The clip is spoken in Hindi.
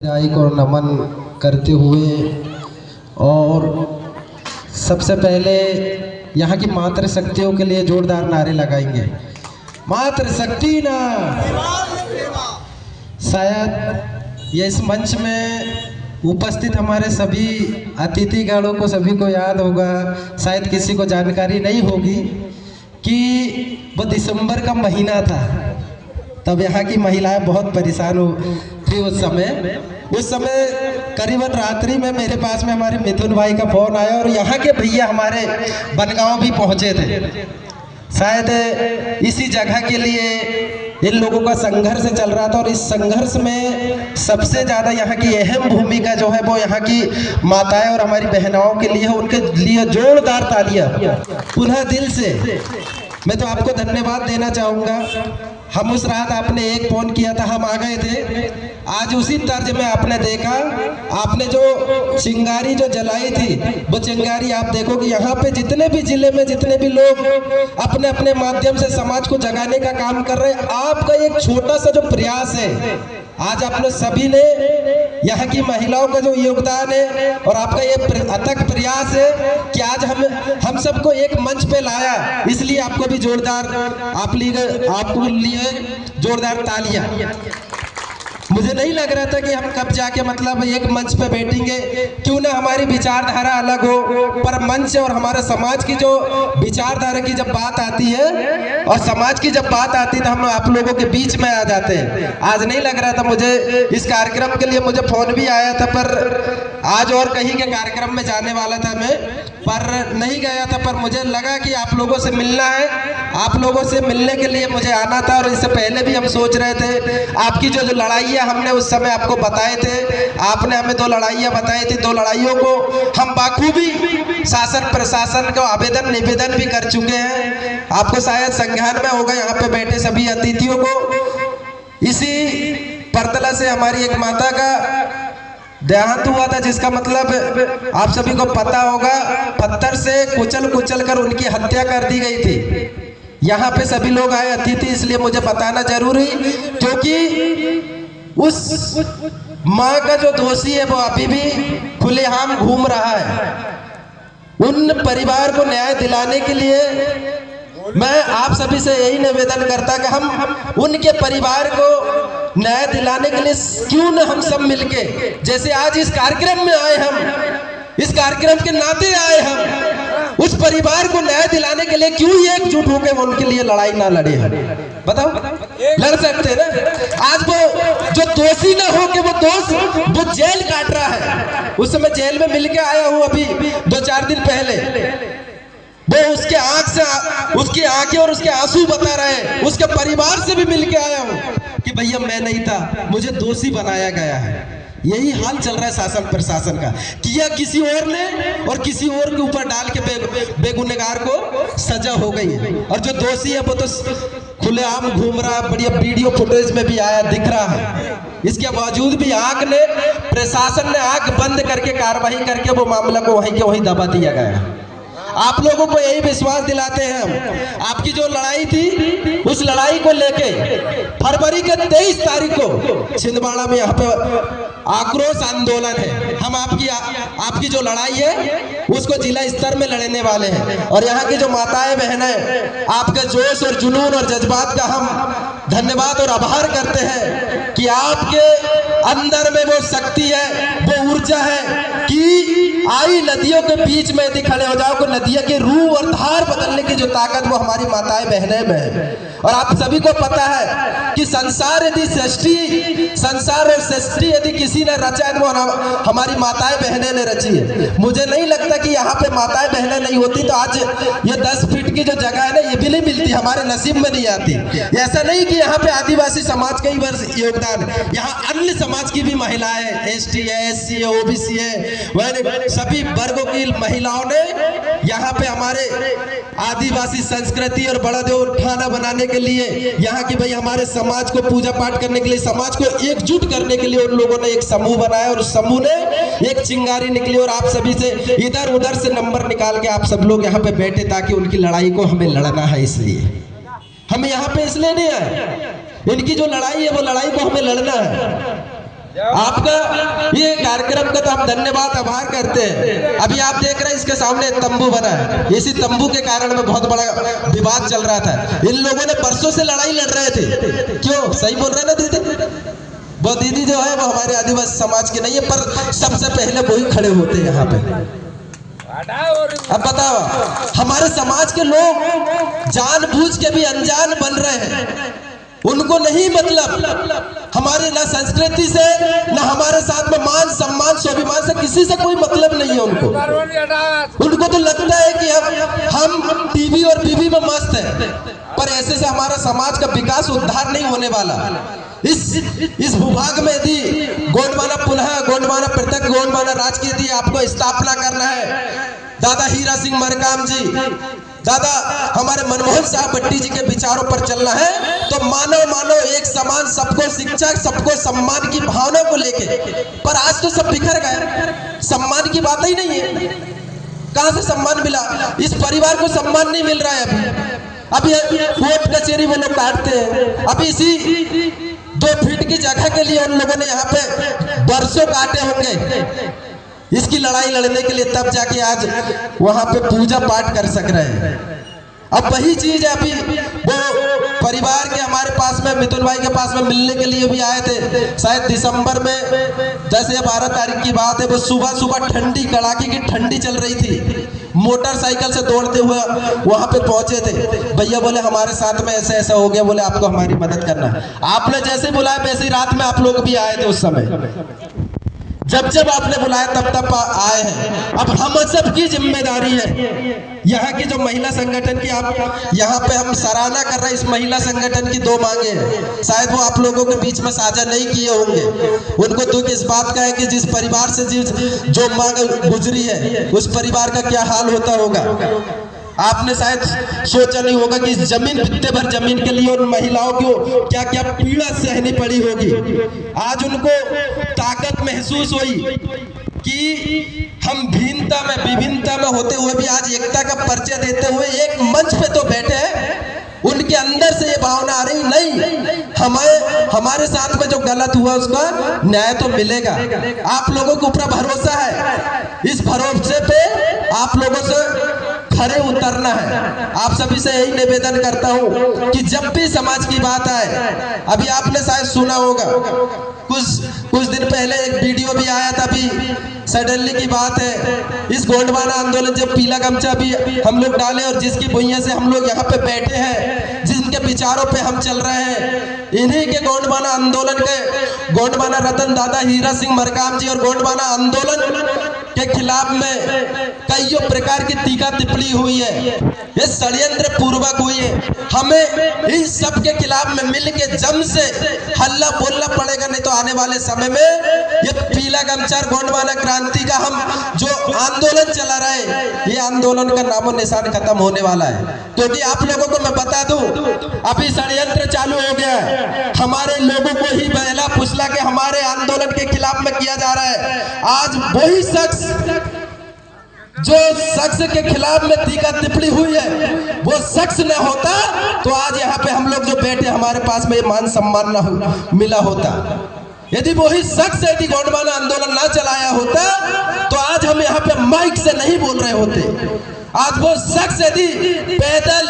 राय को नमन करते हुए और सबसे पहले यहाँ की मातृ शक्तियों के लिए जोरदार नारे लगाएंगे। मातृ शक्ति ना। शायद ये इस मंच में उपस्थित हमारे सभी अतिथिगणों को सभी को याद होगा, शायद किसी को जानकारी नहीं होगी कि वो दिसंबर का महीना था, तब यहाँ की महिलाएं बहुत परेशान हो थी उस समय करीबन रात्रि में मेरे पास में हमारे मिथुन भाई का फ़ोन आया और यहाँ के भैया हमारे बनगांव भी पहुँचे थे। शायद इसी जगह के लिए इन लोगों का संघर्ष चल रहा था और इस संघर्ष में सबसे ज़्यादा यहाँ की अहम भूमिका जो है वो यहाँ की माताएं और हमारी बहनाओं के लिए, उनके लिए जोरदार तालियां पुनः दिल से मैं तो आपको धन्यवाद देना चाहूँगा। हम उस रात आपने एक फ़ोन किया था, हम आ गए थे। आज उसी तर्ज में आपने देखा, आपने जो चिंगारी जो जलाई थी वो चिंगारी आप देखो कि यहाँ पे जितने भी जिले में जितने भी लोग अपने अपने माध्यम से समाज को जगाने का काम कर रहे हैं, आपका एक छोटा सा जो प्रयास है, आज आप लोग सभी ने यहाँ की महिलाओं का जो योगदान है और आपका ये अथक प्रयास है कि आज हम सबको एक मंच पे लाया, इसलिए आपको भी जोरदार आपको लिए जोरदार तालियां। मुझे नहीं लग रहा था कि हम कब जाके मतलब एक मंच पे बैठेंगे, क्यों ना हमारी विचारधारा अलग हो, पर मंच और हमारे समाज की जो विचारधारा की जब बात आती है और समाज की जब बात आती है तो हम आप लोगों के बीच में आ जाते हैं। आज नहीं लग रहा था मुझे, इस कार्यक्रम के लिए मुझे फोन भी आया था, पर आज और कहीं के कार्यक्रम में जाने वाला था मैं, पर नहीं गया था। पर मुझे लगा कि आप लोगों से मिलना है, आप लोगों से मिलने के लिए मुझे आना था। और इससे पहले भी हम सोच रहे थे, आपकी जो लड़ाइयाँ हमने उस समय आपको बताए थे, आपने हमें 2 लड़ाइयाँ बताई थी, 2 लड़ाइयों को हम बाखूबी शासन प्रशासन को आवेदन निवेदन भी कर चुके हैं। आपको शायद संज्ञान में होगा यहाँ पे बैठे सभी अतिथियों को। इसी परतला से हमारी एक माता का देहांत हुआ था, जिसका मतलब आप सभी को पता होगा, पत्थर से कुचल कर उनकी हत्या कर दी गई थी। यहाँ पे सभी लोग आए अतिथि, इसलिए मुझे बताना जरूरी, क्योंकि उस माँ का जो दोषी है वो अभी भी खुलेआम घूम रहा है। उन परिवार को न्याय दिलाने के लिए मैं आप सभी से यही निवेदन करता कि हम उनके परिवार को न्याय दिलाने के लिए क्यों न हम सब मिलके, जैसे आज इस कार्यक्रम में आए, हम इस कार्यक्रम के नाते आए, हम उस परिवार को न्याय दिलाने के लिए क्यों एकजुट होकर उनके लिए लड़ाई ना लड़े हम? बताओ, लड़ सकते ना? आज वो जो दोषी ना हो के वो जेल काट रहा है, उस समय जेल में मिलके आया हूँ अभी 2-4 दिन पहले। वो उसके आंख से उसकी आंखें और उसके आंसू बता रहे हैं, उसके परिवार से भी मिलके आया हूँ कि भैया मैं नहीं था, मुझे दोषी बनाया गया है। यही हाल चल रहा है शासन प्रशासन का, किया किसी और ने और किसी और के ऊपर डाल के बेगुनहगार को सजा हो गई है। और जो दोषी है वो तो खुलेआम घूम रहा है, बढ़िया वीडियो फुटेज में भी आया दिख रहा है। इसके बावजूद भी प्रशासन ने आंख बंद करके कार्रवाई करके वो मामला को वहीं के वहीं दबा दिया गया। आप लोगों को यही विश्वास दिलाते हैं हम, आपकी जो लड़ाई थी उस लड़ाई को लेके फरवरी के 23 तारीख को छिंदवाड़ा में यहाँ पे आक्रोश आंदोलन है। हम आपकी जो लड़ाई है उसको जिला स्तर में लड़ने वाले हैं। और यहाँ की जो माताएं बहनें, आपके जोश और जुनून और जज्बात का हम धन्यवाद और आभार करते हैं कि आपके अंदर में वो शक्ति है, वो ऊर्जा है कि आई नदियों के बीच में यदि खड़े हो जाओ, नदियों की रूह और धार बदलने की जो ताकत वो हमारी माताएं बहनें में है। और आप सभी को पता है कि संसार और सृष्टि यदि किसी ने रचा है वो हमारी माताएं बहनें ने रची है। मुझे नहीं लगता कि यहाँ पे माताएं बहनें नहीं होती तो आज ये 10 फीट की जो जगह है ना, ये भी नहीं मिलती, हमारे नसीब में नहीं आती। ऐसा नहीं कि यहाँ पे आदिवासी समाज का ही योगदान है, यहाँ अन्य समाज की भी महिलाएं, ST है, SC है, OBC है, सभी वर्गों की महिलाओं ने यहाँ पे हमारे आदिवासी संस्कृति और बड़ा देव ठाना बनाने के लिए, यहाँ की भाई हमारे समाज को पूजा पाठ करने के लिए, समाज को एकजुट करने के लिए उन लोगों ने एक समूह बनाया और उस समूह ने एक चिंगारी निकली और आप सभी से इधर उधर से नंबर निकाल के आप सब लोग यहाँ पे बैठे ताकि उनकी लड़ाई को हमें लड़ना है। इसलिए हम यहाँ पे इसलिए नहीं आए, इनकी जो लड़ाई है वो लड़ाई को हमें लड़ना है। आपका ये कार्यक्रम का तो हम धन्यवाद आभार करते हैं। अभी आप देख रहे हैं इसके सामने तंबू बना है, इसी तंबू के कारण में बहुत बड़ा विवाद चल रहा था। इन लोगों ने परसों से लड़ाई लड़ रहे थे, क्यों? सही बोल रहे ना दीदी? वो दीदी जो है वो हमारे आदिवासी समाज की नहीं है, पर सबसे पहले वही खड़े होते हैं यहाँ पे। अब बताओ, हमारे समाज के लोग जानबूझ के भी अनजान बन रहे हैं। उनको नहीं मतलब हमारे ना संस्कृति से, ना हमारे साथ में मान सम्मान स्वाभिमान से किसी से कोई मतलब नहीं है उनको तो लगता है कि हम टीवी और बीवी में मस्त है, पर ऐसे से हमारा समाज का विकास उद्धार नहीं होने वाला। इस भूभाग में यदि गोंडवाना पुनः गोंडवाना पृथक गोंडवाना राज्य की यदि आपको स्थापना करना है, दादा हीरा सिंह मरकाम जी, दादा हमारे मनमोहन साहब भट्टी जी के विचारों पर चलना है, तो मानव एक समान, सबको शिक्षा, सबको सम्मान की भावना को लेके। पर आज तो सब बिखर गए, सम्मान की बात ही नहीं है। कहां से सम्मान मिला? इस परिवार को सम्मान नहीं मिल रहा है। अभी कोर्ट कचहरी वो लोग काटते हैं। अभी इसी 2 फीट की जगह के लिए उन लोगों ने यहाँ पे बरसों काटे होंगे इसकी लड़ाई लड़ने के लिए, तब जाके आज वहां पे पूजा पाठ कर सक रहे हैं। अब वही चीज है, अभी वो परिवार के हमारे पास में मिथुन भाई के पास में मिलने के लिए भी आए थे, शायद दिसंबर में 10 या 12 तारीख की बात है। वो सुबह ठंडी, कड़ाके की ठंडी चल रही थी, मोटरसाइकिल से दौड़ते हुए वहां पे पहुंचे थे। भैया बोले हमारे साथ में ऐसा ऐसा हो गया, बोले आपको हमारी मदद करना है। आपने जैसे बुलाया वैसे ही रात में आप लोग भी आए थे। उस समय जब आपने बुलाया तब आए हैं। अब हम सबकी जिम्मेदारी है, यहाँ की जो महिला संगठन की आप यहाँ पे हम सराहना कर रहे हैं, इस महिला संगठन की 2 मांगे हैं, शायद वो आप लोगों के बीच में साझा नहीं किए होंगे। उनको दुख इस बात का है कि जिस परिवार से जो मांग गुजरी है, उस परिवार का क्या हाल होता होगा। आपने शायद सोचा नहीं होगा कि इस जमीन, बित्ते भर जमीन के लिए उन महिलाओं को क्या क्या पीड़ा सहनी पड़ी होगी। आज उनको ताकत महसूस हुई कि हम भिन्नता में विभिन्नता में होते हुए भी आज एकता का परिचय देते हुए एक मंच पे तो बैठे हैं। उनके अंदर से ये भावना आ रही नहीं, हमारे साथ में जो गलत हुआ उसका न्याय तो मिलेगा। आप लोगों को ऊपर भरोसा है, इस भरोसे पे आप लोगों से खरे उतरना है। आप सभी से यही निवेदन करता हूं कि जब भी समाज की बात आए, अभी आपने शायद सुना होगा, कुछ दिन पहले एक वीडियो भी आया था, अभी सडनली की बात है, इस गोंडवाना आंदोलन जब पीला गमछा भी हम लोग डाले और जिसकी भुइयां से हम लोग यहाँ पे बैठे हैं, जिनके विचारों पे हम चल रहे हैं, इन्हीं के गोंडवाना आंदोलन के गोंडवाना रतन दादा हीरा सिंह मरकाम जी और गोंडवाना आंदोलन के खिलाफ में कईयों प्रकार की टीका टिप्पणी हुई है, ये षड्यंत्र पूर्वक हुई है। हमें इन सब के खिलाफ में मिल के जम से हल्ला बोलना पड़ेगा, नहीं तो आने वाले समय में ये पीला गमछा गोंडवाना क्रांति का हम जो आंदोलन चला रहे, ये आंदोलन का नामो निशान खत्म होने वाला है। क्योंकि आप लोगों को मैं बता दूं, अभी षड्यंत्र चालू हो गया है, हमारे लोगों को ही बहला फुसला के हमारे आंदोलन के खिलाफ में किया जा रहा है। आज वही शख्स जो शख्स के खिलाफ में टीका टिप्पणी हुई है, वो शख्स न होता तो आज यहाँ पे हम लोग जो बैठे हमारे पास में मान सम्मान न मिला होता। यदि वही शख्स यदि गोंडवाना आंदोलन ना चलाया होता तो आज हम यहाँ पे माइक से नहीं बोल रहे होते। आज वो शख्स यदि पैदल